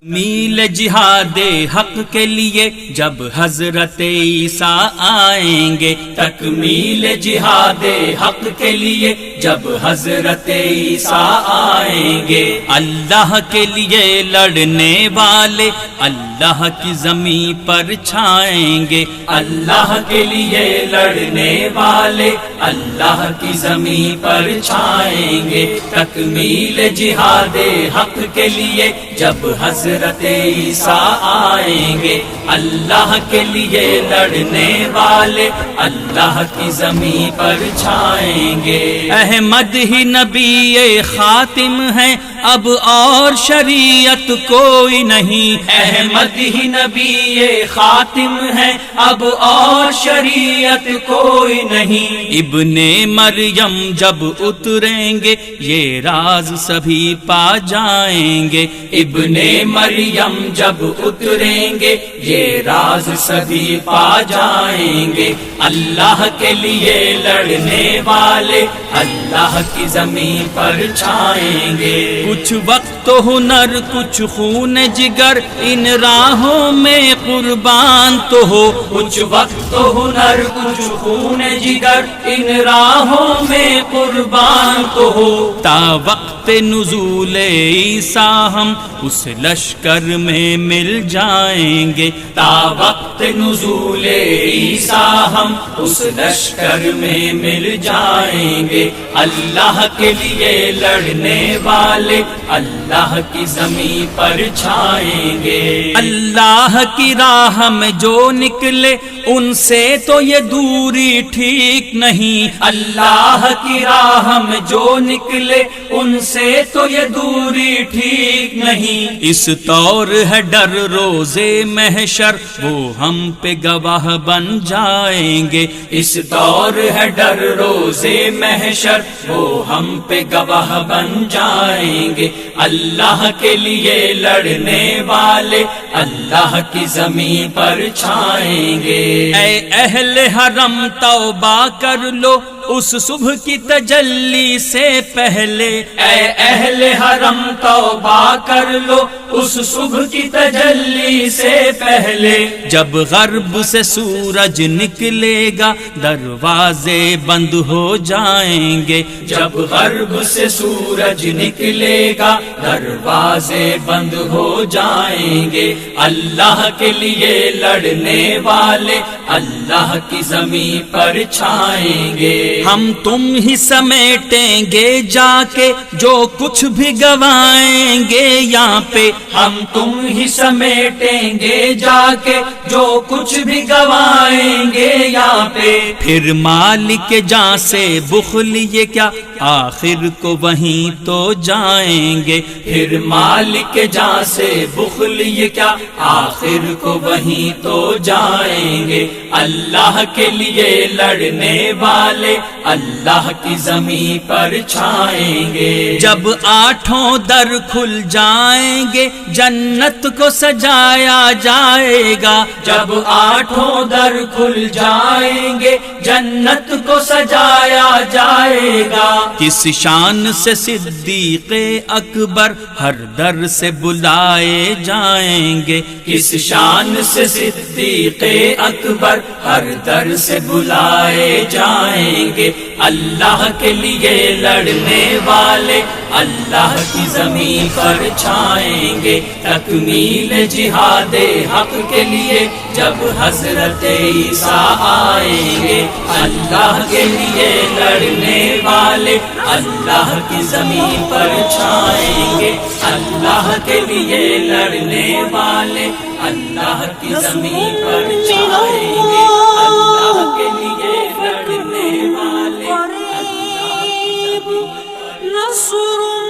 میل جہاد حق کے لیے جب حضرت عیسیٰ آئیں گے، تکمیل جہاد حق کے لیے جب حضرت عیسیٰ آئیں گے، اللہ کے لیے لڑنے والے اللہ کی زمین پر چھائیں گے، اللہ کے لیے لڑنے والے اللہ کی زمین پر چھائیں گے، تکمیل جہاد حق کے لیے جب حضرت عیسیٰ آئیں گے، اللہ کے لیے لڑنے والے اللہ کی زمین پر چھائیں گے۔ احمد ہی نبی خاتم ہے، اب اور شریعت کوئی نہیں، احمد ہی نبی خاتم ہے، اب اور شریعت کوئی نہیں، ابن مریم جب اتریں گے یہ راز سبھی پا جائیں گے، ابن مریم جب اتریں گے یہ راز سبھی پا جائیں گے، اللہ کے لیے لڑنے والے اللہ کی زمین پر چھائیں گے، کچھ وقت تو ہنر کچھ خون جگر ان راہوں میں قربان تو ہو، کچھ وقت تو ہنر کچھ خون جگر ان راہوں میں قربان تو ہو، تا وقت نزول عیسیٰ ہم اس لشکر میں مل جائیں گے، تا وقت نزول عیسیٰ ہم اس لشکر میں مل جائیں گے، اللہ کے لیے لڑنے والے اللہ کی زمین پر چھائیں گے، اللہ کی راہ میں جو نکلے ان سے تو یہ دوری ٹھیک نہیں، اللہ کی راہ میں جو نکلے ان سے تو یہ دوری ٹھیک نہیں، اس طور ہے ڈر روزے محشر وہ ہم پہ گواہ بن جائیں گے، اس طور ہے ڈر روزے محشر وہ ہم پہ گواہ بن جائیں گے، اللہ کے لیے لڑنے والے اللہ کی زمین پر چھائیں گے، اے اہل حرم توبہ کر لو اس صبح کی تجلی سے پہلے، اے اہل حرم توبہ کر لو اس صبح کی تجلی سے پہلے، جب غرب سے سورج نکلے گا دروازے بند ہو جائیں گے، جب غرب سے سورج نکلے گا دروازے بند ہو جائیں گے، اللہ کے لیے لڑنے والے اللہ کی زمین پر چھائیں گے، ہم تم ہی سمیٹیں گے جا کے جو کچھ بھی گوائیں گے یہاں پہ، ہم تم ہی سمیٹیں گے جا کے جو کچھ بھی گوائیں گے یہاں پہ، پھر مالک جاں سے بخل یہ کیا آخر کو وہیں تو جائیں گے، پھر مالک جاں سے بخل یہ کیا آخر کو وہیں تو جائیں گے، اللہ کے لیے لڑنے والے اللہ کی زمین پر چھائیں گے، جب آٹھوں در کھل جائیں گے جنت کو سجایا جائے گا، جب آٹھوں در کھل جائیں گے جنت کو سجایا جائے گا، کس شان سے صدیق اکبر ہر در سے بلائے جائیں گے، کس شان سے صدیق اکبر ہر در سے بلائے جائیں گے، اللہ کے لیے لڑنے والے اللہ کی زمین پر چھائیں گے، تکمیل جہاد حق کے لیے جب حضرت عیسیٰ آئیں گے، اللہ کے لیے لڑنے والے اللہ کی زمین پر چھائیں گے، اللہ کے لیے لڑنے والے اللہ کی زمین پر چھائیں گے، اللہ کے لیے لڑنے والے اللہ کی زمین پر